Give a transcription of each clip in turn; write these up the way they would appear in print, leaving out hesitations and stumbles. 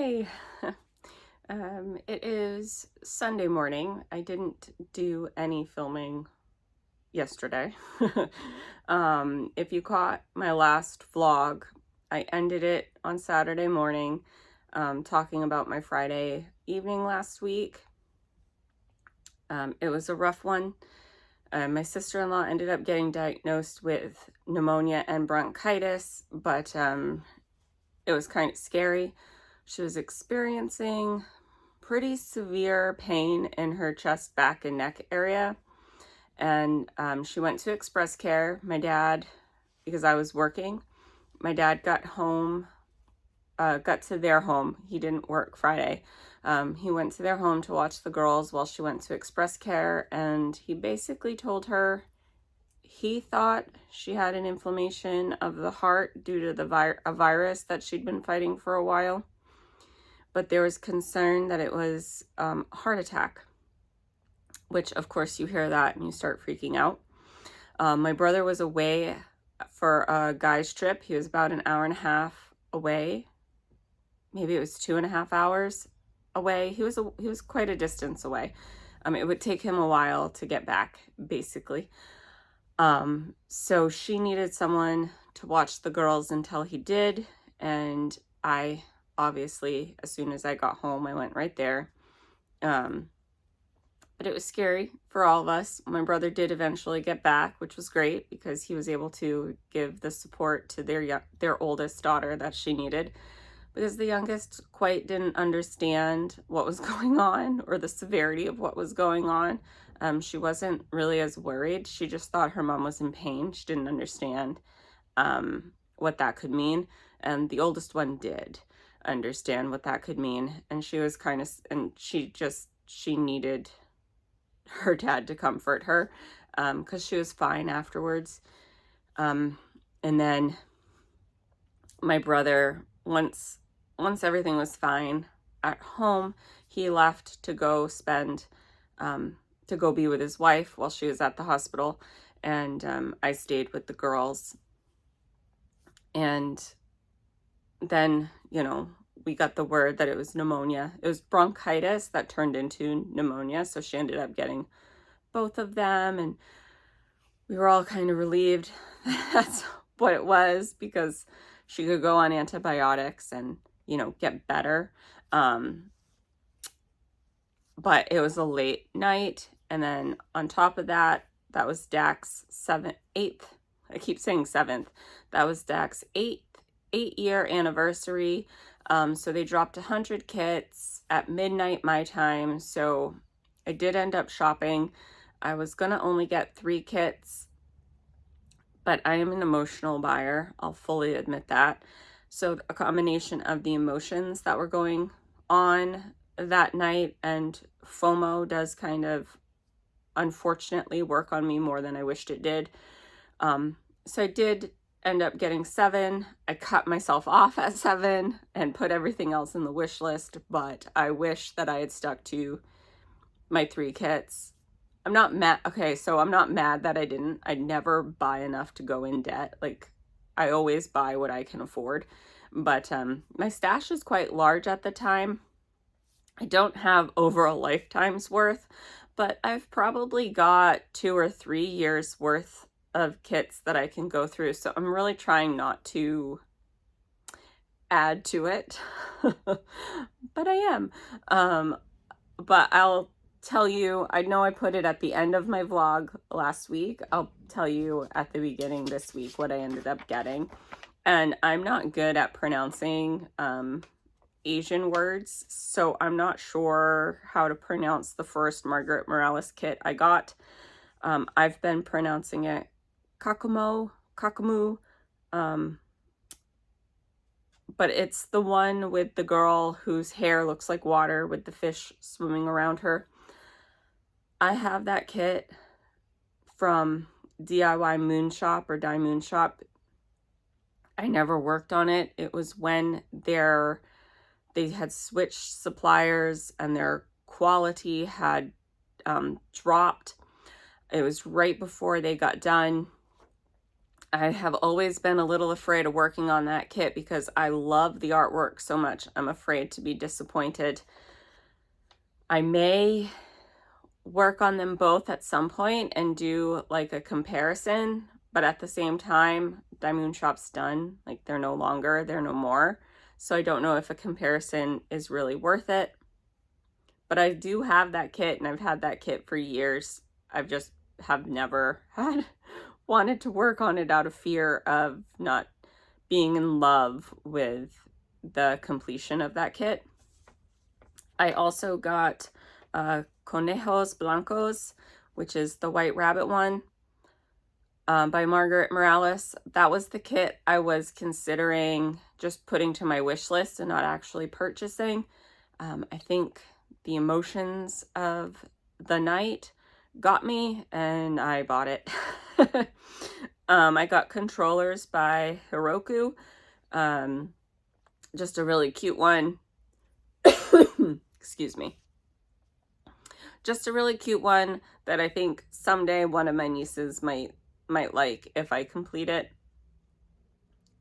Hi. It is Sunday morning. I didn't do any filming yesterday. If you caught my last vlog, I ended it on Saturday morning, talking about my Friday evening last week. It was a rough one. My sister-in-law ended up getting diagnosed with pneumonia and bronchitis, but it was kind of scary. She was experiencing pretty severe pain in her chest, back, and neck area. And she went to Express Care. My dad, because I was working, my dad got to their home. He didn't work Friday. He went to their home to watch the girls while she went to Express Care. And he basically told her he thought she had an inflammation of the heart due to a virus that she'd been fighting for a while. But there was concern that it was a heart attack, which of course you hear that and you start freaking out. My brother was away for a guy's trip. He was about an hour and a half away. Maybe it was 2.5 hours away. He was quite a distance away. It would take him a while to get back, basically. So she needed someone to watch the girls until he did, and I obviously, as soon as I got home, I went right there. But it was scary for all of us. My brother did eventually get back, which was great because he was able to give the support to their oldest daughter that she needed, because the youngest quite didn't understand what was going on or the severity of what was going on. She wasn't really as worried. She just thought her mom was in pain. She didn't understand what that could mean. And the oldest one did understand what that could mean. And she was she needed her dad to comfort her, because she was fine afterwards. And then my brother, once everything was fine at home, he left to go be with his wife while she was at the hospital. And I stayed with the girls. And then, we got the word that it was pneumonia. It was bronchitis that turned into pneumonia. So she ended up getting both of them. And we were all kind of relieved that's what it was, because she could go on antibiotics and, get better. But it was a late night. And then on top of that, that was Dak's 8th. I keep saying 7th. That was Dak's 8-year anniversary. So they dropped 100 kits at midnight my time. So I did end up shopping. I was going to only get 3 kits, but I am an emotional buyer. I'll fully admit that. So a combination of the emotions that were going on that night, and FOMO does kind of, unfortunately, work on me more than I wished it did. So I did end up getting 7. I cut myself off at 7 and put everything else in the wish list, but I wish that I had stuck to my 3 kits. I'm not mad. Okay, so I'm not mad that I didn't. I never buy enough to go in debt. Like, I always buy what I can afford. But my stash is quite large at the time. I don't have over a lifetime's worth, but I've probably got 2 or 3 years worth of kits that I can go through. So I'm really trying not to add to it, but I am. But I'll tell you, I know I put it at the end of my vlog last week. I'll tell you at the beginning this week what I ended up getting. And I'm not good at pronouncing Asian words, so I'm not sure how to pronounce the first Margaret Morales kit I got. I've been pronouncing it Kakumu, but it's the one with the girl whose hair looks like water with the fish swimming around her. I have that kit from DIY Moon Shop or Dye Moon Shop. I never worked on it. It was when they had switched suppliers and their quality had dropped. It was right before they got done. I have always been a little afraid of working on that kit because I love the artwork so much. I'm afraid to be disappointed. I may work on them both at some point and do like a comparison, but at the same time, Daimoon Shop's done. Like, they're no longer, they're no more. So I don't know if a comparison is really worth it. But I do have that kit, and I've had that kit for years. I've just have never wanted to work on it out of fear of not being in love with the completion of that kit. I also got Conejos Blancos, which is the White Rabbit one, by Margaret Morales. That was the kit I was considering just putting to my wish list and not actually purchasing. I think the emotions of the night got me, and I bought it. I got controllers by Heroku. Just a really cute one. Excuse me. Just a really cute one that I think someday one of my nieces might like if I complete it.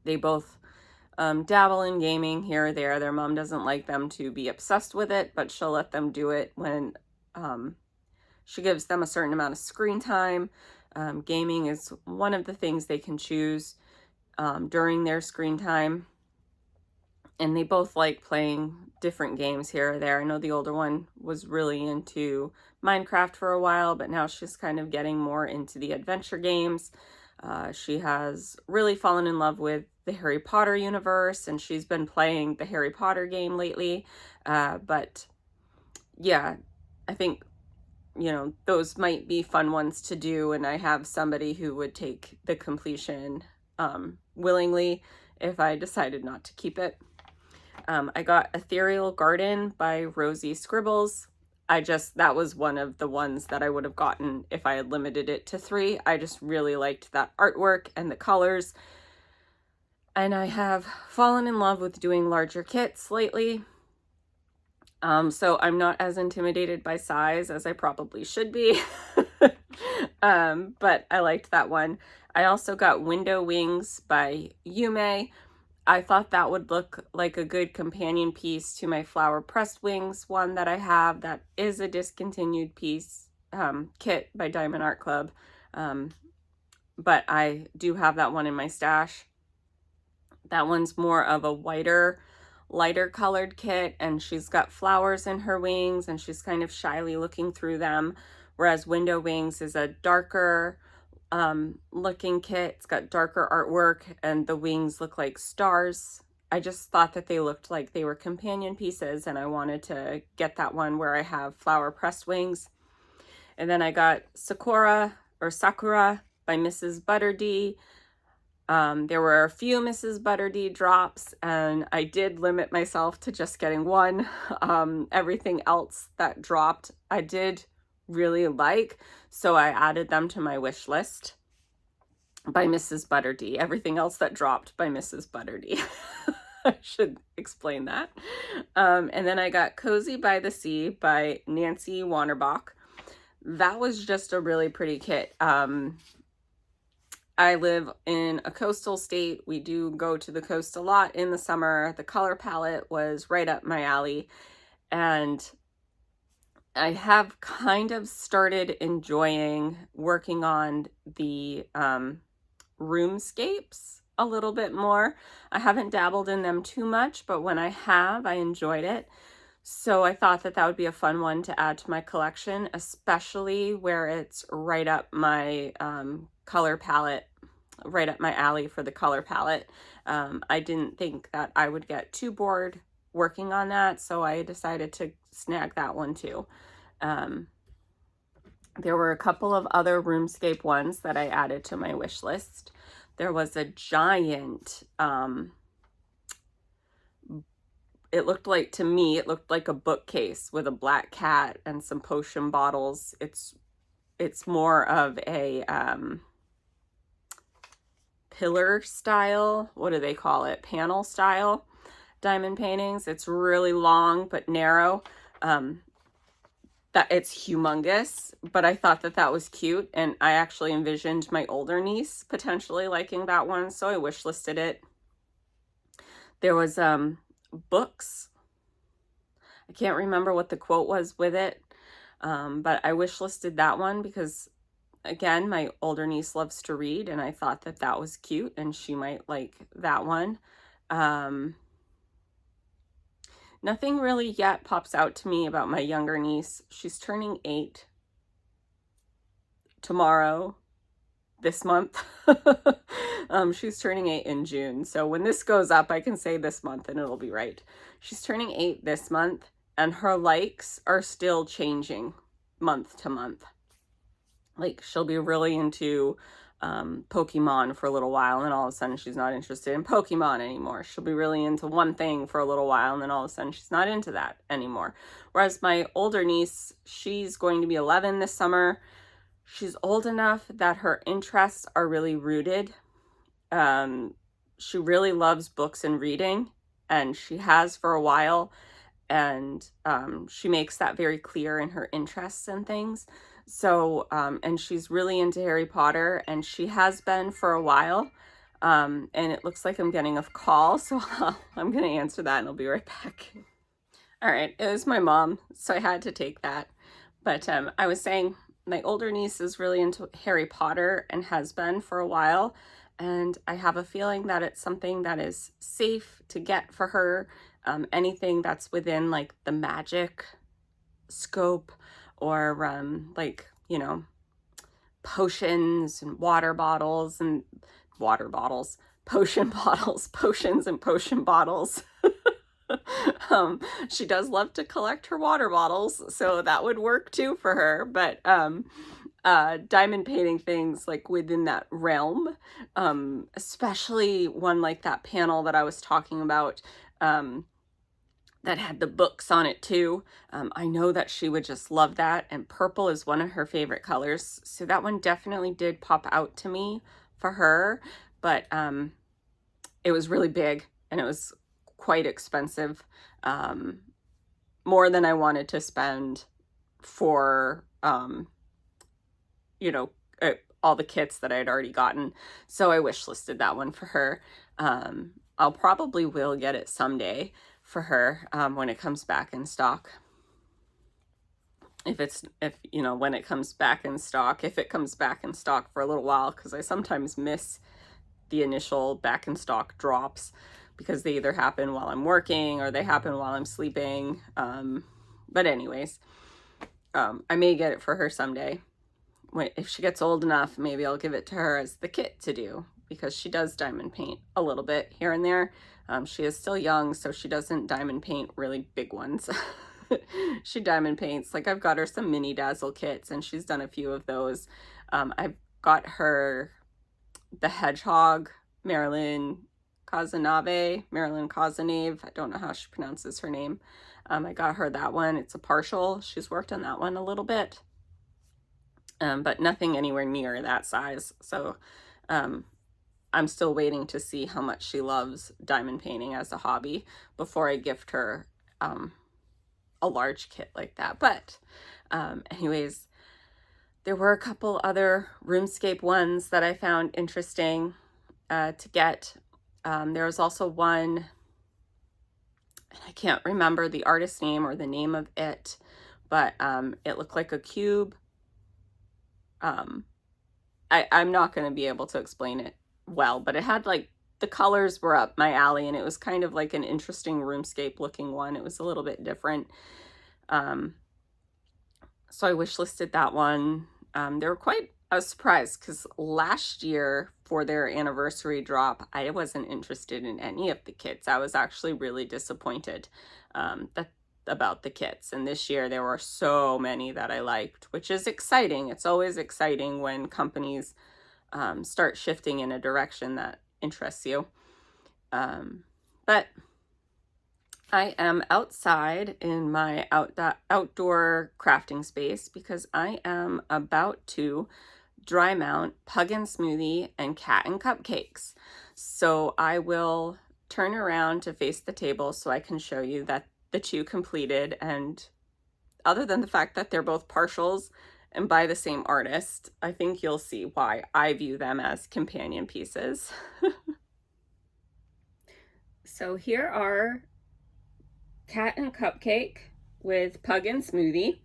They both dabble in gaming here or there. Their mom doesn't like them to be obsessed with it, but she'll let them do it when she gives them a certain amount of screen time. Gaming is one of the things they can choose during their screen time. And they both like playing different games here or there. I know the older one was really into Minecraft for a while, but now she's kind of getting more into the adventure games. She has really fallen in love with the Harry Potter universe, and she's been playing the Harry Potter game lately. But yeah, I think, you know, those might be fun ones to do, and I have somebody who would take the completion willingly if I decided not to keep it. I got Ethereal Garden by Rosie Scribbles. That was one of the ones that I would have gotten if I had limited it to 3. I just really liked that artwork and the colors. And I have fallen in love with doing larger kits lately. So I'm not as intimidated by size as I probably should be. But I liked that one. I also got Window Wings by Yume. I thought that would look like a good companion piece to my Flower Pressed Wings one that I have. That is a discontinued piece, kit by Diamond Art Club. But I do have that one in my stash. That one's more of a lighter colored kit, and she's got flowers in her wings, and she's kind of shyly looking through them. Whereas Window Wings is a darker looking kit. It's got darker artwork, and the wings look like stars. I just thought that they looked like they were companion pieces, and I wanted to get that one where I have Flower Pressed Wings. And then I got Sakura by Mrs. Butterdee. There were a few Mrs. Butterdee drops, and I did limit myself to just getting one. Everything else that dropped I did really like, so I added them to my wish list by Mrs. Butterdee. Everything else that dropped by Mrs. Butterdee. I should explain that. And then I got Cozy by the Sea by Nancy Wanderbach. That was just a really pretty kit. I live in a coastal state. We do go to the coast a lot in the summer. The color palette was right up my alley, and I have kind of started enjoying working on the roomscapes a little bit more. I haven't dabbled in them too much, but when I have, I enjoyed it. So I thought that that would be a fun one to add to my collection, especially where it's right up my color palette, right up my alley for the color palette. I didn't think that I would get too bored working on that, so I decided to snag that one too. There were a couple of other RoomScape ones that I added to my wish list. There was a giant, it looked like, to me, it looked like a bookcase with a black cat and some potion bottles. It's more of a pillar style, what do they call it? Panel style diamond paintings. It's really long but narrow. that it's humongous, but I thought that that was cute, and I actually envisioned my older niece potentially liking that one, so I wish listed it. There was books. I can't remember what the quote was with it, but I wish listed that one because, again, my older niece loves to read, and I thought that that was cute, and she might like that one. Nothing really yet pops out to me about my younger niece. She's turning 8 tomorrow, this month. She's turning 8 in June. So when this goes up, I can say this month and it'll be right. She's turning 8 this month, and her likes are still changing month to month. Like, she'll be really into Pokemon for a little while, and then all of a sudden she's not interested in Pokemon anymore. She'll be really into one thing for a little while, and then all of a sudden she's not into that anymore. Whereas my older niece, she's going to be 11 this summer. She's old enough that her interests are really rooted. She really loves books and reading, and she has for a while, and she makes that very clear in her interests and things. So, and she's really into Harry Potter, and she has been for a while. And it looks like I'm getting a call, so I'm going to answer that and I'll be right back. All right, it was my mom, so I had to take that. But I was saying my older niece is really into Harry Potter and has been for a while. And I have a feeling that it's something that is safe to get for her. Anything that's within like the magic scope, or like, you know, potions and water bottles and potion bottles, potions and potion bottles. She does love to collect her water bottles, so that would work too for her. But diamond painting things like within that realm, especially one like that panel that I was talking about, that had the books on it too. I know that she would just love that, and purple is one of her favorite colors, so that one definitely did pop out to me for her. But it was really big and it was quite expensive, more than I wanted to spend for you know, all the kits that I had already gotten. So I wish listed that one for her. I'll probably will get it someday for her, when it comes back in stock. If when it comes back in stock, if it comes back in stock for a little while, because I sometimes miss the initial back in stock drops because they either happen while I'm working or they happen while I'm sleeping. But anyways, I may get it for her someday. If she gets old enough, maybe I'll give it to her as the kit to do, because she does diamond paint a little bit here and there. She is still young, so she doesn't diamond paint really big ones. She diamond paints, like I've got her some mini dazzle kits, and she's done a few of those. I've got her the hedgehog, Marilyn Cazenave. I don't know how she pronounces her name. I got her that one. It's a partial. She's worked on that one a little bit. But nothing anywhere near that size. So I'm still waiting to see how much she loves diamond painting as a hobby before I gift her a large kit like that. But anyways, there were a couple other RuneScape ones that I found interesting to get. There was also one, I can't remember the artist name or the name of it, but it looked like a cube. I'm not going to be able to explain it well, but it had like, the colors were up my alley, and it was kind of like an interesting RuneScape looking one. It was a little bit different. So I wish listed that one. I was surprised because last year for their anniversary drop, I wasn't interested in any of the kits. I was actually really disappointed about the kits. And this year there were so many that I liked, which is exciting. It's always exciting when companies start shifting in a direction that interests you. But I am outside in my outdoor crafting space because I am about to dry mount Pug and Smoothie and Cat and Cupcakes. So I will turn around to face the table so I can show you that the two completed, and other than the fact that they're both partials and by the same artist, I think you'll see why I view them as companion pieces. So here are Cat and Cupcake with Pug and Smoothie.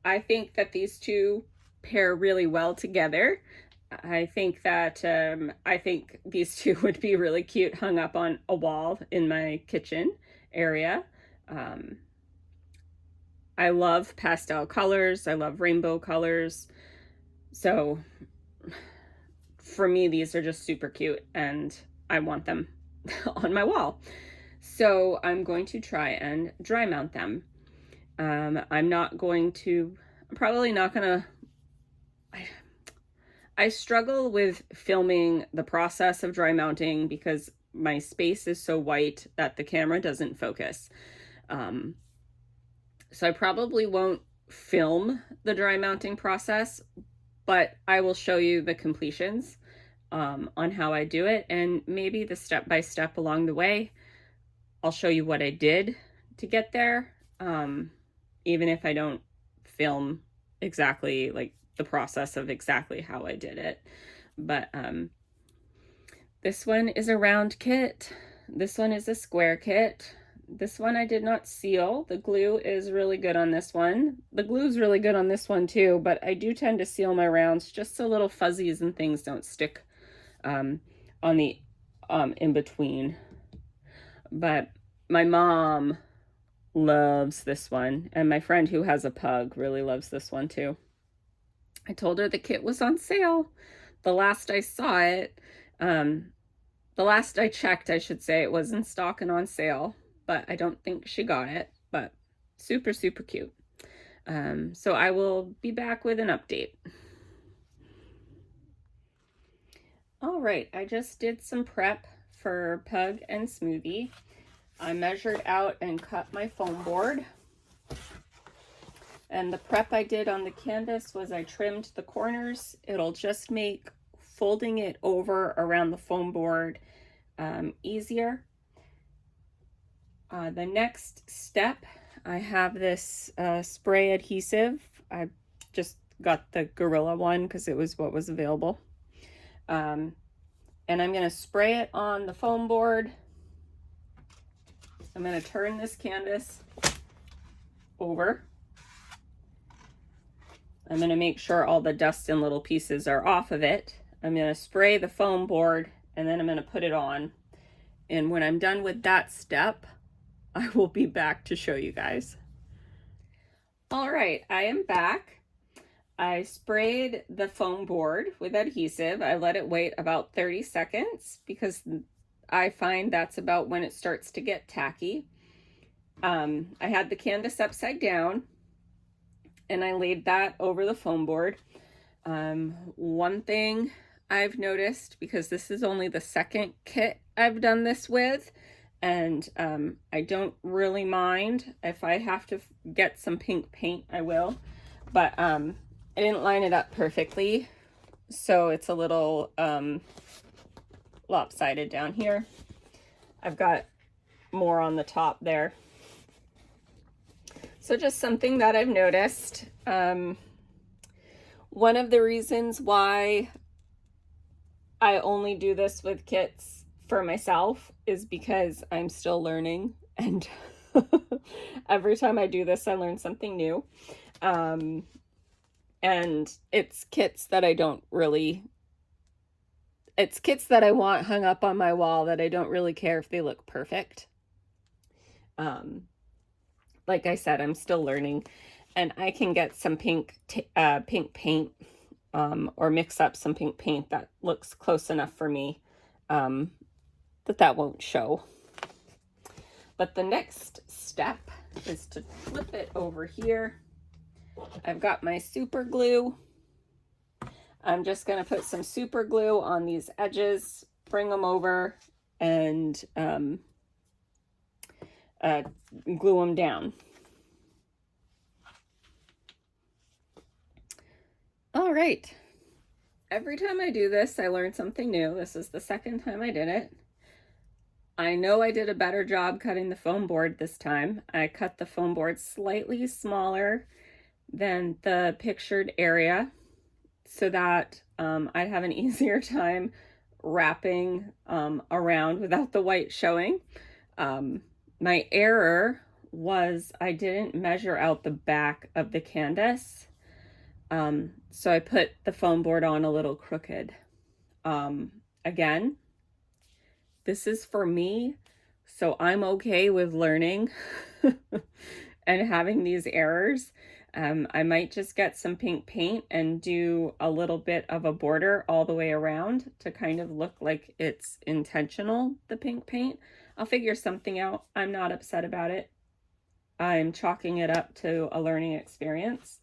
I think that these two pair really well together. I think that I think these two would be really cute hung up on a wall in my kitchen area. I love pastel colors. I love rainbow colors. So for me, these are just super cute and I want them on my wall. So I'm going to try and dry mount them. I'm probably not gonna, I struggle with filming the process of dry mounting because my space is so white that the camera doesn't focus. So I probably won't film the dry mounting process, but I will show you the completions on how I do it, and maybe the step-by-step along the way. I'll show you what I did to get there, even if I don't film exactly like the process of exactly how I did it. But this one is a round kit. This one is a square kit. This one I did not seal. The glue is really good on this one. The glue is really good on this one too, but I do tend to seal my rounds just so little fuzzies and things don't stick on the in between. But my mom loves this one, and my friend who has a pug really loves this one too. I told her the kit was on sale. The last I saw it, the last I checked, I should say, it was in stock and on sale, but I don't think she got it, but super, super cute. So I will be back with an update. All right, I just did some prep for Pug and Smoothie. I measured out and cut my foam board. And the prep I did on the canvas was I trimmed the corners. It'll just make folding it over around the foam board easier. The next step, I have this spray adhesive. I just got the Gorilla one because it was what was available. And I'm going to spray it on the foam board. I'm going to turn this canvas over. I'm going to make sure all the dust and little pieces are off of it. I'm going to spray the foam board and then I'm going to put it on. And when I'm done with that step, I will be back to show you guys. All right, I am back. I sprayed the foam board with adhesive. I let it wait about 30 seconds because I find that's about when it starts to get tacky. I had the canvas upside down and I laid that over the foam board. One thing I've noticed, because this is only the second kit I've done this with, and I don't really mind if I have to get some pink paint, I will, but I didn't line it up perfectly, so it's a little lopsided down here. I've got more on the top there. So just something that I've noticed. One of the reasons why I only do this with kits for myself is because I'm still learning, and every time I do this I learn something new. And it's kits that I don't really, it's kits that I want hung up on my wall that I don't really care if they look perfect. Like I said, I'm still learning, and I can get some pink paint or mix up some pink paint that looks close enough for me that won't show. But the next step is to flip it over here. I've got my super glue. I'm just going to put some super glue on these edges, bring them over, and glue them down. All right. Every time I do this, I learn something new. This is the second time I did it. I know I did a better job cutting the foam board this time. I cut the foam board slightly smaller than the pictured area so that I'd have an easier time wrapping around without the white showing. My error was I didn't measure out the back of the canvas. So I put the foam board on a little crooked. Again, this is for me, so I'm okay with learning and having these errors. I might just get some pink paint and do a little bit of a border all the way around to kind of look like it's intentional, the pink paint. I'll figure something out. I'm not upset about it. I'm chalking it up to a learning experience.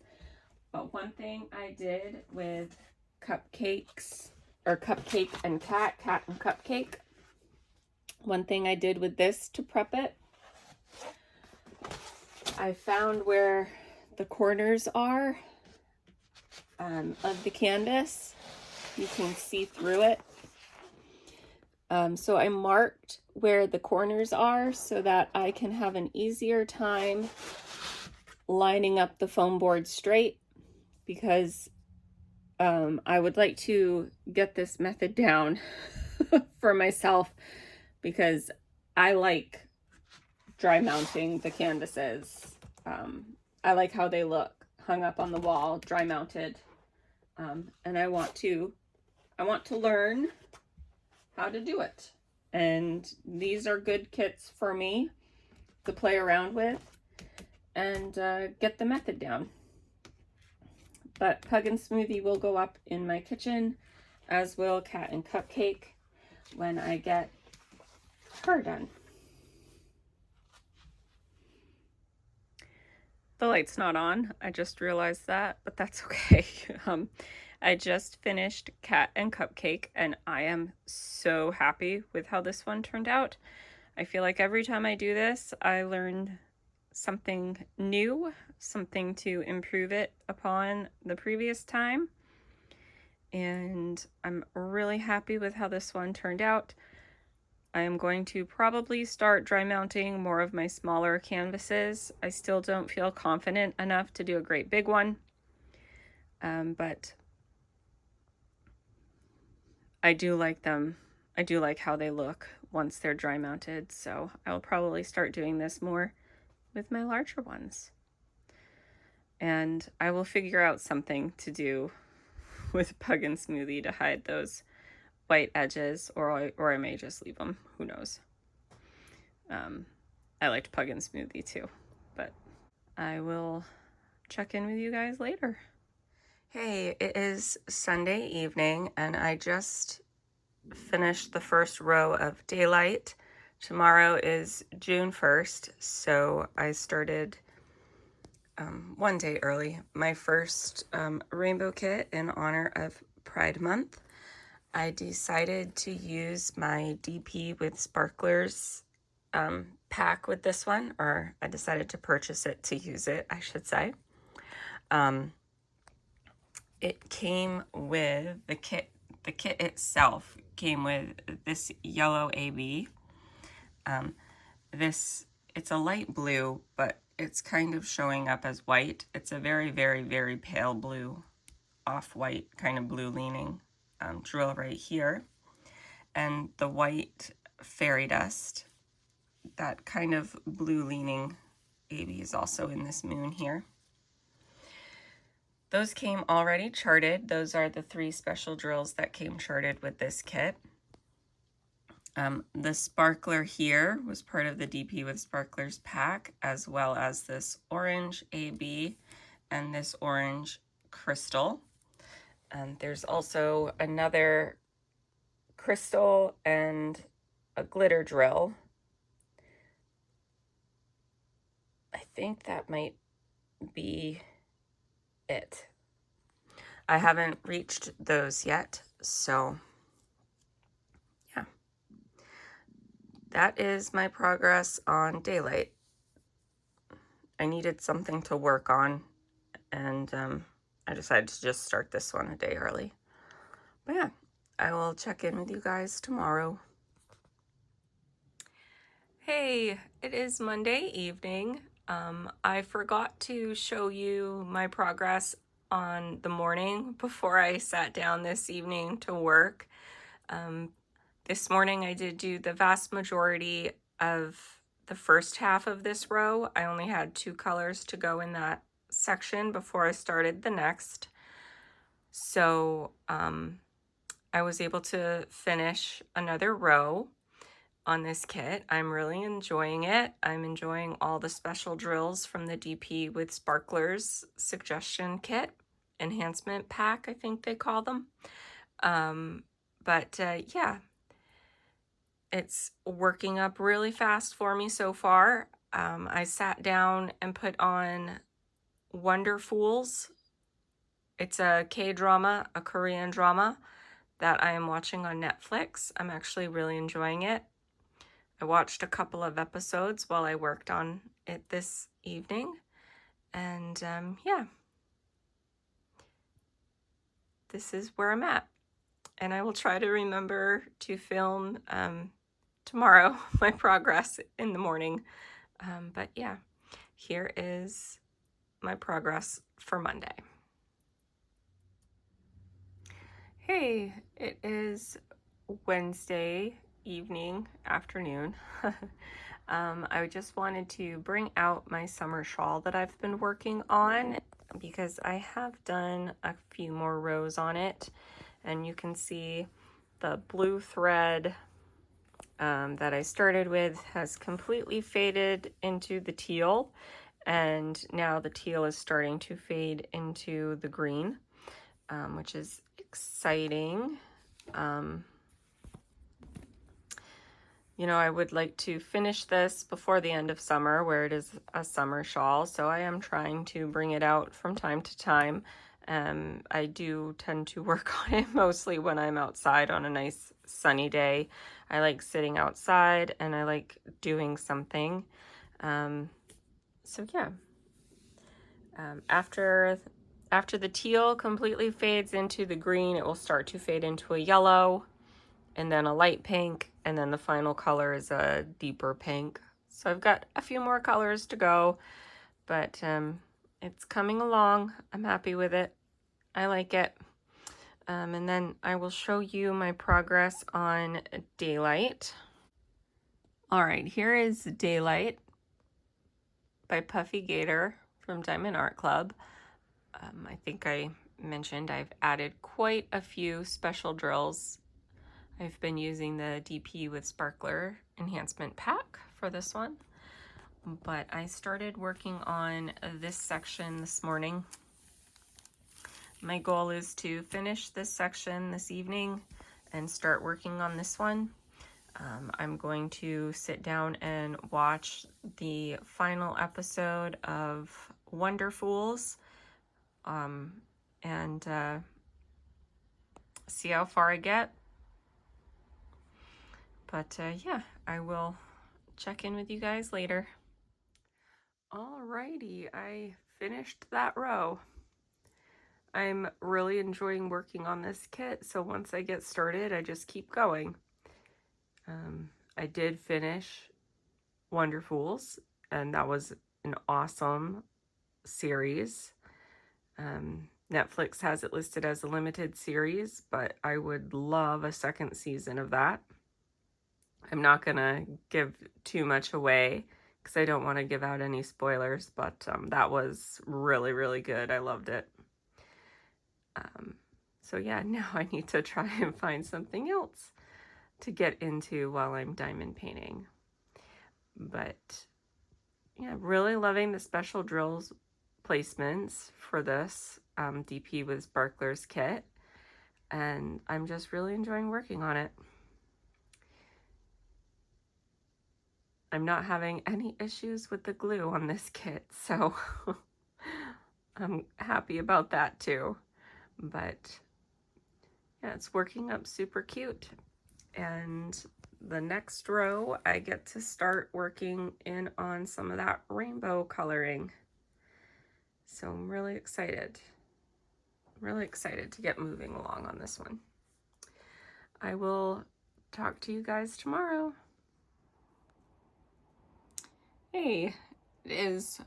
But one thing I did with cupcakes, or cupcake and cat and cupcake, one thing I did with this to prep it, I found where the corners are of the canvas. You can see through it. So I marked where the corners are so that I can have an easier time lining up the foam board straight, because I would like to get this method down for myself, because I like dry mounting the canvases. I like how they look hung up on the wall, dry mounted, and I want to learn how to do it. And these are good kits for me to play around with and get the method down. But Pug and Smoothie will go up in my kitchen, as will Cat and Cupcake when I get her done. The light's not on. I just realized that, but that's okay. I just finished Cat and Cupcake, and I am so happy with how this one turned out. I feel like every time I do this, I learn something new, something to improve it upon the previous time. And I'm really happy with how this one turned out. I am going to probably start dry mounting more of my smaller canvases. I still don't feel confident enough to do a great big one, but I do like them. I do like how they look once they're dry mounted, so I'll probably start doing this more with my larger ones. And I will figure out something to do with Pug and Smoothie to hide those white edges, or I may just leave them. Who knows? I liked Pug and Smoothie too, but I will check in with you guys later. Hey, it is Sunday evening, and I just finished the first row of Daylight. Tomorrow is June 1st, so I started one day early my first rainbow kit in honor of Pride Month. I decided to use my DP with Sparklers pack with this one, or I decided to purchase it to use it, I should say. It came with the kit itself came with this yellow AB. It's a light blue, but it's kind of showing up as white. It's a very, very, very pale blue, off-white kind of blue leaning drill right here. And the white fairy dust, that kind of blue leaning AB, is also in this moon here. Those came already charted. Those are the 3 special drills that came charted with this kit. The sparkler here was part of the DP with Sparklers pack, as well as this orange AB and this orange crystal. There's also another crystal and a glitter drill. I think that might be it. I haven't reached those yet, so yeah. That is my progress on Daylight. I needed something to work on, and I decided to just start this one a day early. But yeah, I will check in with you guys tomorrow. Hey, it is Monday evening. I forgot to show you my progress on the morning before I sat down this evening to work. Um, this morning I did do the vast majority of the first half of this row. I only had 2 colors to go in that section before I started the next. So I was able to finish another row on this kit. I'm really enjoying it. I'm enjoying all the special drills from the DP with Sparklers suggestion kit, enhancement pack, I think they call them. Yeah, it's working up really fast for me so far. I sat down and put on Wonderfools. It's a K-drama, a Korean drama that I am watching on Netflix. I'm actually really enjoying it. I watched a couple of episodes while I worked on it this evening, and yeah, this is where I'm at. And I will try to remember to film tomorrow my progress in the morning. But yeah, here is my progress for Monday. Hey, it is Wednesday evening, afternoon. I just wanted to bring out my summer shawl that I've been working on because I have done a few more rows on it, and you can see the blue thread that I started with has completely faded into the teal, and now the teal is starting to fade into the green, which is exciting. You know, I would like to finish this before the end of summer, where it is a summer shawl, so I am trying to bring it out from time to time. I do tend to work on it mostly when I'm outside on a nice sunny day. I like sitting outside and I like doing something. So yeah, after the teal completely fades into the green, it will start to fade into a yellow, and then a light pink, and then the final color is a deeper pink. So I've got a few more colors to go, but it's coming along. I'm happy with it. I like it. And then I will show you my progress on Daylight. All right, here is Daylight by Puffy Gator from Diamond Art Club. I think I mentioned I've added quite a few special drills. I've been using the DP with Sparkler enhancement pack for this one, but I started working on this section this morning. My goal is to finish this section this evening and start working on this one. I'm going to sit down and watch the final episode of Wonderfools and see how far I get. But yeah, I will check in with you guys later. Alrighty, I finished that row. I'm really enjoying working on this kit, so once I get started, I just keep going. I did finish Wonderfools, and that was an awesome series. Netflix has it listed as a limited series, but I would love a second season of that. I'm not gonna give too much away because I don't want to give out any spoilers, but that was really, really good. I loved it. So yeah, now I need to try and find something else to get into while I'm diamond painting. But yeah, really loving the special drills placements for this DP with Sparklers kit, and I'm just really enjoying working on it. I'm not having any issues with the glue on this kit, so I'm happy about that too. But yeah, it's working up super cute. And the next row, I get to start working in on some of that rainbow coloring. So I'm really excited. Really excited to get moving along on this one. I will talk to you guys tomorrow. Hey, it is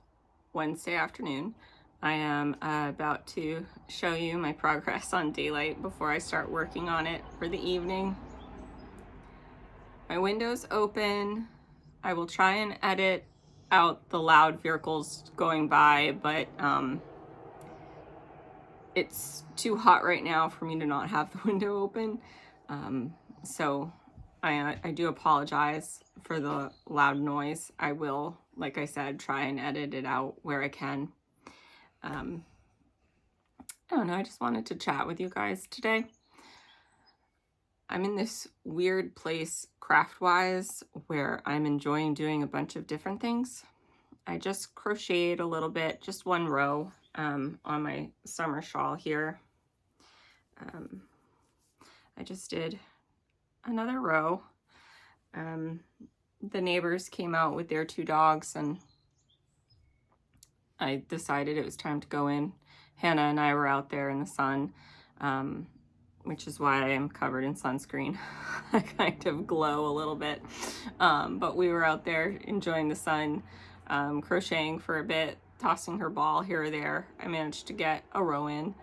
Wednesday afternoon. I am about to show you my progress on daylight before I start working on it for the evening. My window's open. I will try and edit out the loud vehicles going by, but it's too hot right now for me to not have the window open. So I do apologize for the loud noise. I will, like I said, try and edit it out where I can. I don't know, I just wanted to chat with you guys today. I'm in this weird place craft-wise where I'm enjoying doing a bunch of different things. I just crocheted a little bit, just one row on my summer shawl here. I just did another row. The neighbors came out with their 2 dogs and I decided it was time to go in. Hannah and I were out there in the sun, which is why I am covered in sunscreen. I kind of glow a little bit, but we were out there enjoying the sun, crocheting for a bit, tossing her ball here or there. I managed to get a row in,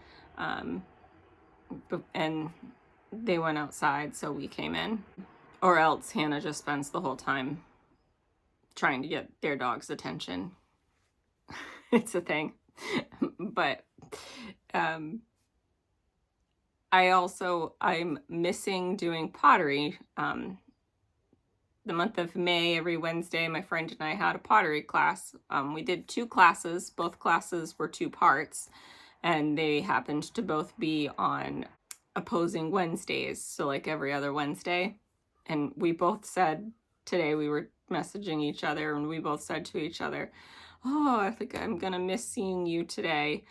and they went outside, so we came in. Or else Hannah just spends the whole time trying to get their dog's attention. It's a thing. But I'm missing doing pottery. The month of May, every Wednesday, my friend and I had a pottery class. We did 2 classes. Both classes were 2 parts, and they happened to both be on opposing Wednesdays, so like every other Wednesday. And we both said today, we were messaging each other, and we both said to each other, oh, I think I'm gonna miss seeing you today.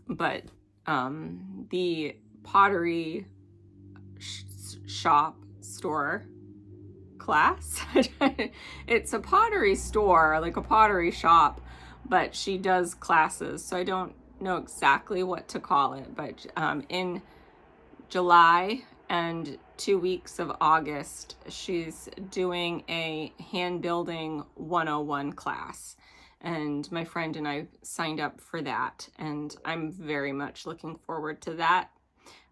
But the pottery shop store class, it's a pottery store, like a pottery shop, but she does classes, so I don't know exactly what to call it. But in July and 2 weeks of August, she's doing a hand building 101 class, and my friend and I signed up for that, and I'm very much looking forward to that.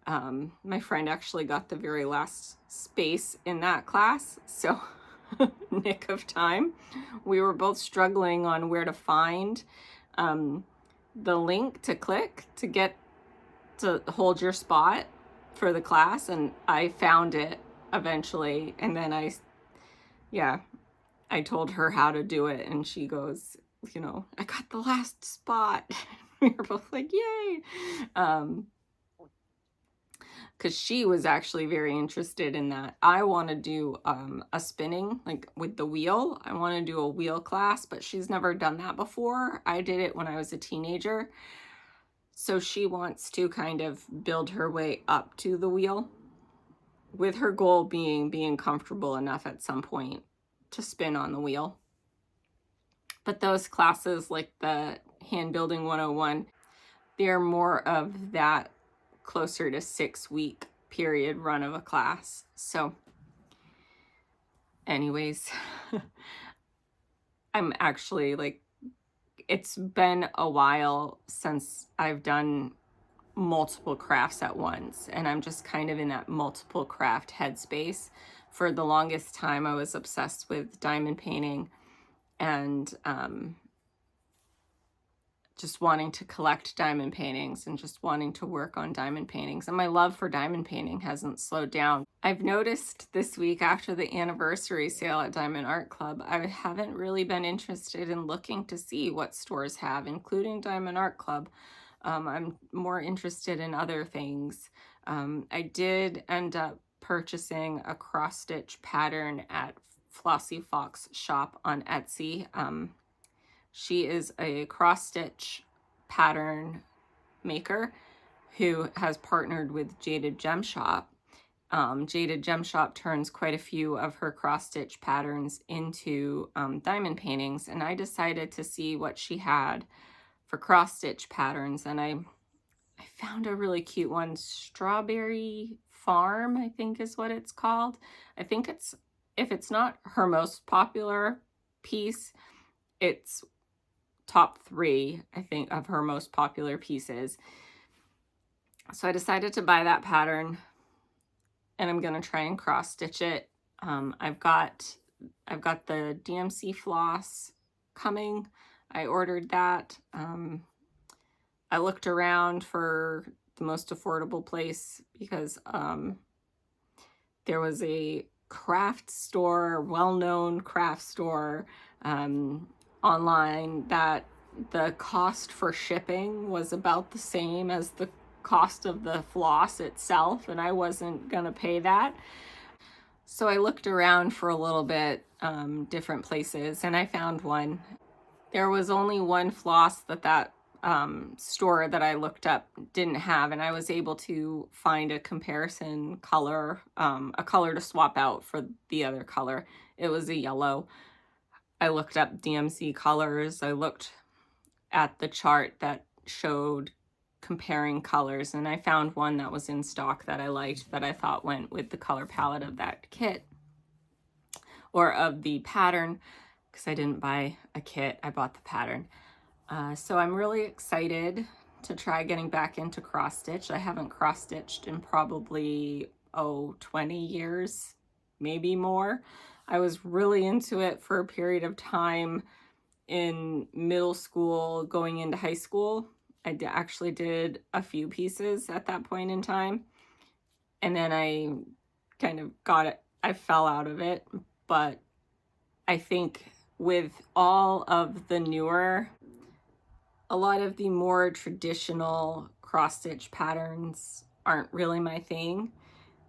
My friend actually got the very last space in that class, so nick of time. We were both struggling on where to find the link to click to get to hold your spot for the class, and I found it eventually, and then I told her how to do it, and she goes, you know, I got the last spot. We were both like, yay. Because she was actually very interested in that. I want to do a spinning, like with the wheel. I want to do a wheel class, but she's never done that before. I did it when I was a teenager. So she wants to kind of build her way up to the wheel, with her goal being comfortable enough at some point to spin on the wheel. But those classes, like the Hand Building 101, they're more of that closer to 6-week period run of a class. So anyways, I'm actually like, it's been a while since I've done multiple crafts at once, and I'm just kind of in that multiple craft headspace. For the longest time, I was obsessed with diamond painting and just wanting to collect diamond paintings and just wanting to work on diamond paintings. And my love for diamond painting hasn't slowed down. I've noticed this week, after the anniversary sale at Diamond Art Club, I haven't really been interested in looking to see what stores have, including Diamond Art Club. I'm more interested in other things. I did end up purchasing a cross-stitch pattern at Flossie Fox shop on Etsy. She is a cross-stitch pattern maker who has partnered with Jaded Gem Shop. Jaded Gem Shop turns quite a few of her cross-stitch patterns into diamond paintings, and I decided to see what she had for cross-stitch patterns, and I found a really cute one. Strawberry Farm, I think is what it's called. I think it's if it's not her most popular piece, it's top 3, I think, of her most popular pieces. So I decided to buy that pattern, and I'm gonna try and cross stitch it. I've got the DMC floss coming. I ordered that. I looked around for the most affordable place because there was a craft store, well-known craft store online, that the cost for shipping was about the same as the cost of the floss itself, and I wasn't gonna pay that. So I looked around for a little bit, different places, and I found one. There was only one floss that store that I looked up didn't have, and I was able to find a comparison color, a color to swap out for the other color. It was a yellow. I looked up DMC colors. I looked at the chart that showed comparing colors, and I found one that was in stock that I liked, that I thought went with the color palette of that kit, or of the pattern, because I didn't buy a kit, I bought the pattern. So I'm really excited to try getting back into cross stitch. I haven't cross stitched in probably 20 years, maybe more. I was really into it for a period of time in middle school, going into high school. I actually did a few pieces at that point in time, and then I kind of I fell out of it. But I think with all of the newer, a lot of the more traditional cross stitch patterns aren't really my thing.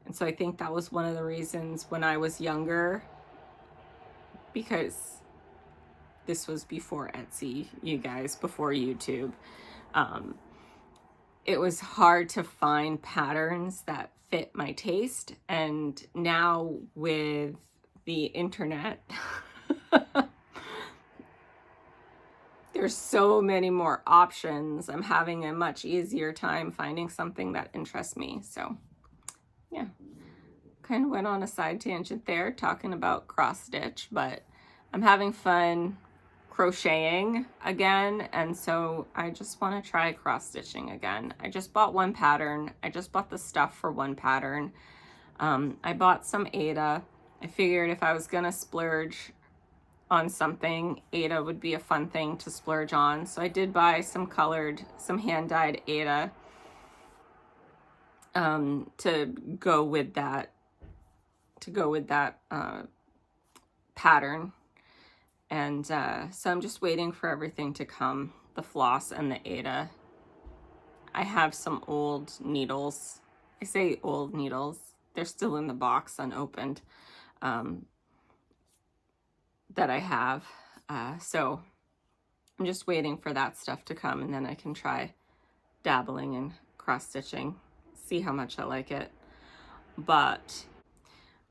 And so I think that was one of the reasons when I was younger, because this was before Etsy, you guys, before YouTube. It was hard to find patterns that fit my taste. And now with the internet, there's so many more options. I'm having a much easier time finding something that interests me. So yeah, kind of went on a side tangent there talking about cross stitch, but I'm having fun crocheting again, and so I just want to try cross stitching again. I just bought one pattern. I just bought the stuff for one pattern. I bought some Aida. I figured if I was gonna splurge on something, Aida would be a fun thing to splurge on. So I did buy some hand-dyed Aida to go with that pattern. And so I'm just waiting for everything to come, the floss and the Aida. I have some old needles. I say old needles. They're still in the box unopened, that I have. So I'm just waiting for that stuff to come, and then I can try dabbling in cross-stitching, see how much I like it. But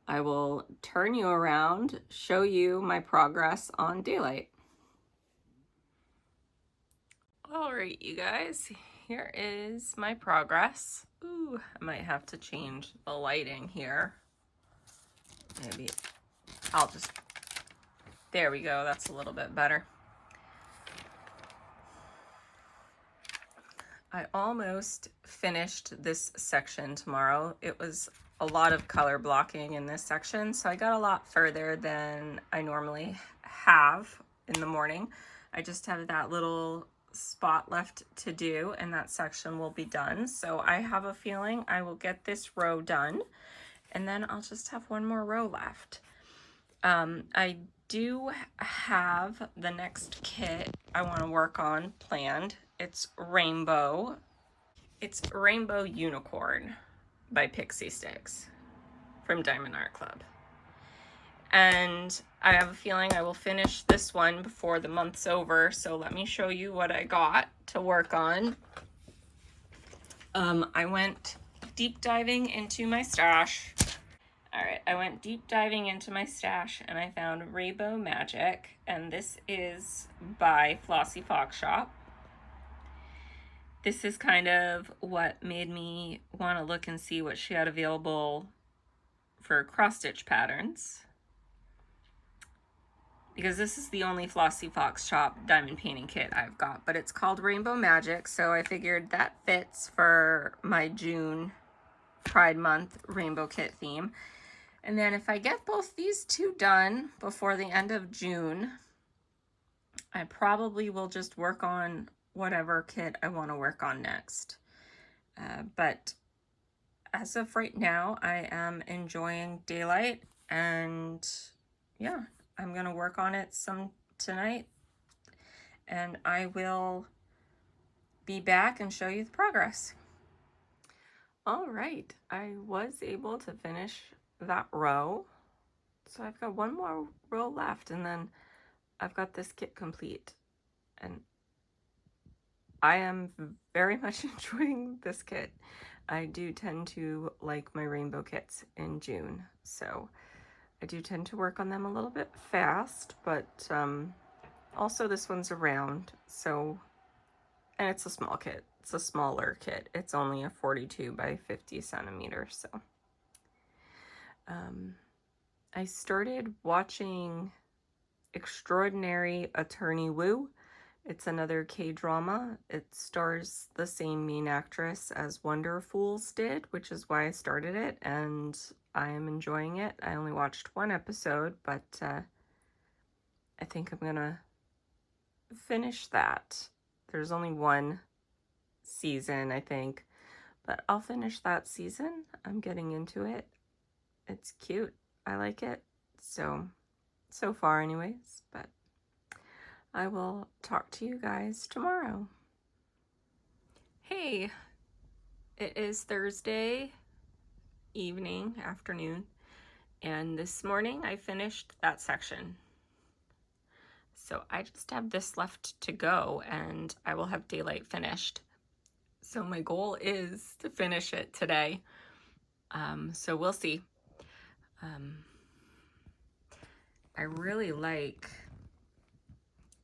I will turn you around, show you my progress on Daylight. All right, you guys, here is my progress. Ooh, I might have to change the lighting here. Maybe I'll just, there we go, that's a little bit better. I almost finished this section tomorrow. It was a lot of color blocking in this section, so I got a lot further than I normally have in the morning. I just have that little spot left to do, and that section will be done. So I have a feeling I will get this row done, and then I'll just have one more row left. I do have the next kit I want to work on planned. It's Rainbow Unicorn by Pixie Sticks from Diamond Art Club. And I have a feeling I will finish this one before the month's over, so let me show you what I got to work on. I went deep diving into my stash. All right, I went deep diving into my stash, and I found Rainbow Magic, and this is by Flossie Fox Shop. This is kind of what made me want to look and see what she had available for cross-stitch patterns. because this is the only Flossy Fox Shop diamond painting kit I've got, but it's called Rainbow Magic, so I figured that fits for my June Pride Month rainbow kit theme. And then if I get both these two done before the end of June, I probably will just work on whatever kit I want to work on next. But as of right now, I am enjoying Daylight, and yeah, I'm going to work on it some tonight, and I will be back and show you the progress. All right, I was able to finish that row. So I've got one more row left, and then I've got this kit complete. And I am very much enjoying this kit. I do tend to like my rainbow kits in June, so I do tend to work on them a little bit fast, but also this one's a round, so, and it's a small kit. It's a smaller kit. It's only a 42 by 50 centimeters, so. I started watching Extraordinary Attorney Woo. It's another K-drama. It stars the same main actress as Wonder Fools did, which is why I started it, and I am enjoying it. I only watched one episode, but I think I'm gonna finish that. There's only one season, I think, but I'll finish that season. I'm getting into it. It's cute. I like it. So far anyways, but I will talk to you guys tomorrow. Hey, it is Thursday afternoon, and this morning I finished that section. So I just have this left to go, and I will have Daylight finished. So my goal is to finish it today. So we'll see. I really like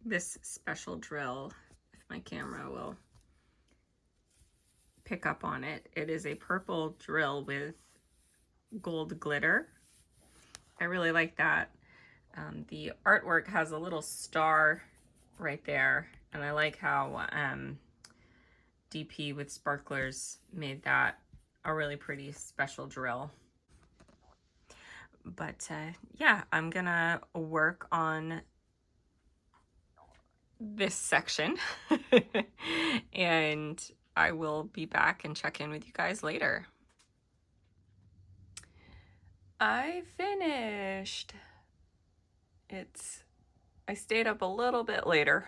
this special drill, if my camera will pick up on it. It is a purple drill with gold glitter. I really like that. The artwork has a little star right there, and I like how DP with Sparklers made that a really pretty special drill. But yeah, I'm gonna work on this section and I will be back and check in with you guys later. I finished. I stayed up a little bit later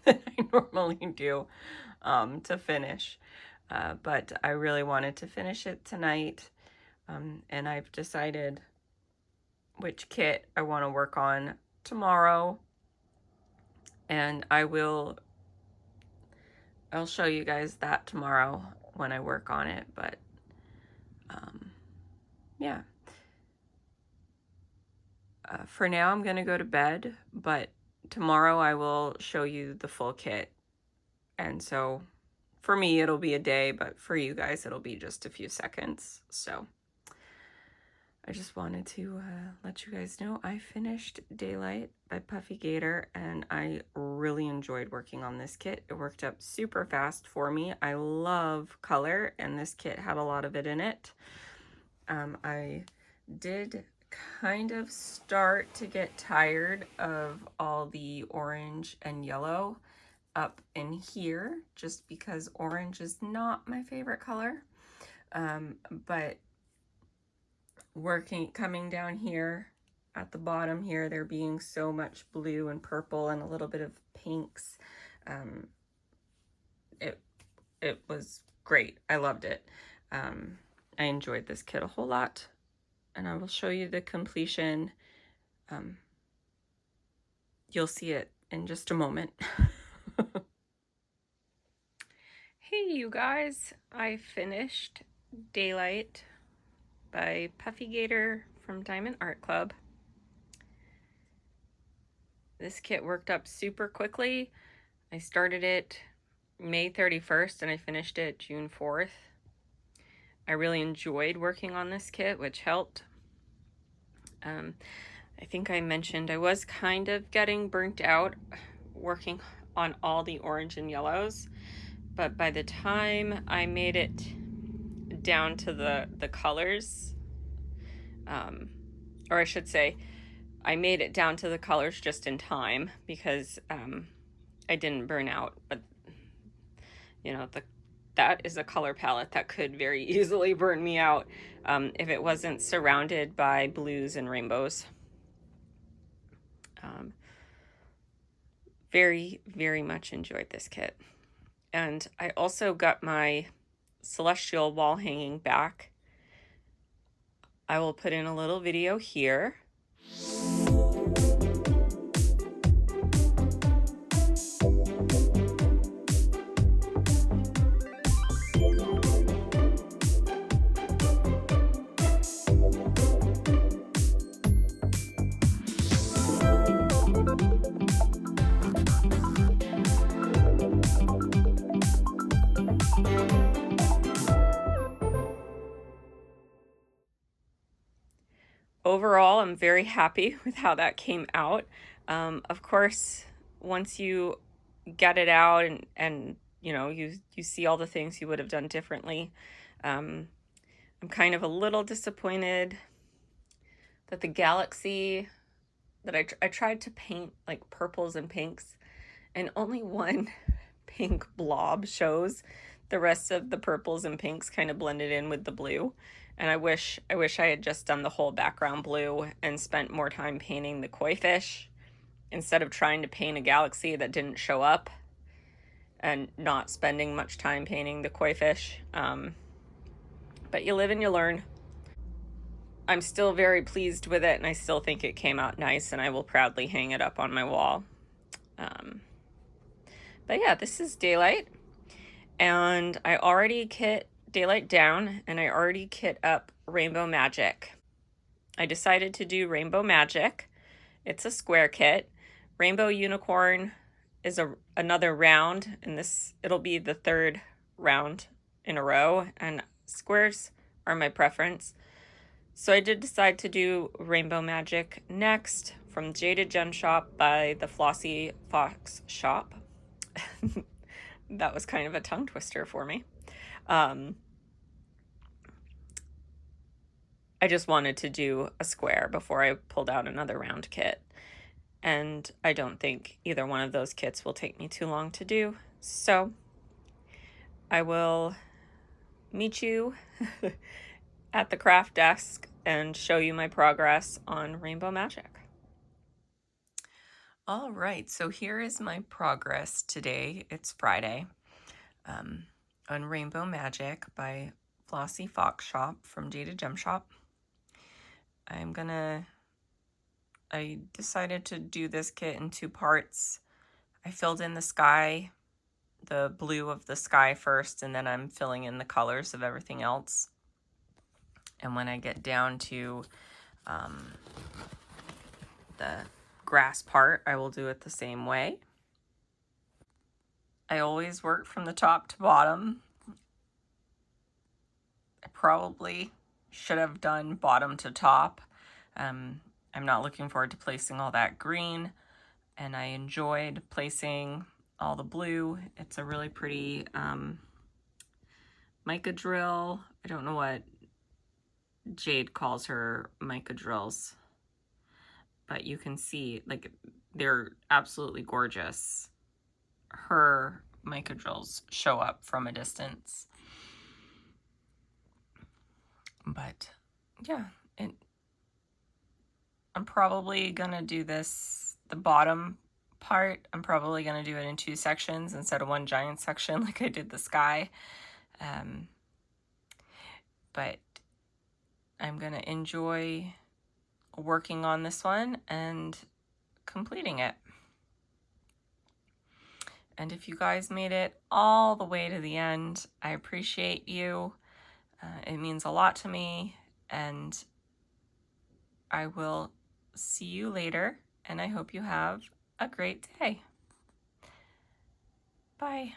than I normally do to finish, but I really wanted to finish it tonight, and I've decided which kit I want to work on tomorrow, and I'll show you guys that tomorrow when I work on it, but yeah. For now I'm gonna go to bed, but tomorrow I will show you the full kit, and so for me it'll be a day, but for you guys it'll be just a few seconds. So I just wanted to let you guys know I finished Daylight by Puffy Gator, and I really enjoyed working on this kit. It worked up super fast for me. I love color, and this kit had a lot of it in it. I did kind of start to get tired of all the orange and yellow up in here, just because orange is not my favorite color. But coming down here at the bottom here, there being so much blue and purple and a little bit of pinks, it was great. I loved it. I enjoyed this kit a whole lot, and I will show you the completion. You'll see it in just a moment. Hey you guys, I finished Daylight by Puffy Gator from Diamond Art Club. This kit worked up super quickly. I started it May 31st and I finished it June 4th. I really enjoyed working on this kit, which helped. I think I mentioned I was kind of getting burnt out working on all the orange and yellows, but by the time I made it down to the colors, or I should say, I made it down to the colors just in time because I didn't burn out. But you know, that is a color palette that could very easily burn me out if it wasn't surrounded by blues and rainbows. Very, very much enjoyed this kit. And I also got my Celestial wall hanging back. I will put in a little video here. Overall, I'm very happy with how that came out. Of course, once you get it out and you know, you see all the things you would have done differently. I'm kind of a little disappointed that the galaxy that I tried to paint like purples and pinks, and only one pink blob shows. The rest of the purples and pinks kind of blended in with the blue. And I wish I had just done the whole background blue and spent more time painting the koi fish instead of trying to paint a galaxy that didn't show up and not spending much time painting the koi fish. But you live and you learn. I'm still very pleased with it, and I still think it came out nice, and I will proudly hang it up on my wall. But yeah, this is Daylight, and I already kit Daylight down, and I already kit up Rainbow Magic. I decided to do Rainbow Magic. It's a square kit. Rainbow Unicorn is another round, and it'll be the third round in a row, and squares are my preference. So I did decide to do Rainbow Magic next from Jaded Gem Shop by the Flossy Fox Shop. That was kind of a tongue twister for me. I just wanted to do a square before I pulled out another round kit. And I don't think either one of those kits will take me too long to do. So I will meet you at the craft desk and show you my progress on Rainbow Magic. All right, so here is my progress today. It's Friday on Rainbow Magic by Flossy Fox Shop from Jaded Gem Shop. I decided to do this kit in two parts. I filled in the sky, the blue of the sky first, and then I'm filling in the colors of everything else. And when I get down to the grass part, I will do it the same way. I always work from the top to bottom. I probably should have done bottom to top. I'm not looking forward to placing all that green, and I enjoyed placing all the blue. It's a really pretty mica drill. I don't know what Jade calls her mica drills, but you can see, like, they're absolutely gorgeous. Her mica drills show up from a distance. But yeah, I'm probably gonna do this, the bottom part, I'm probably gonna do it in two sections instead of one giant section like I did the sky. But I'm gonna enjoy working on this one and completing it. And if you guys made it all the way to the end, I appreciate you. It means a lot to me, and I will see you later, and I hope you have a great day. Bye.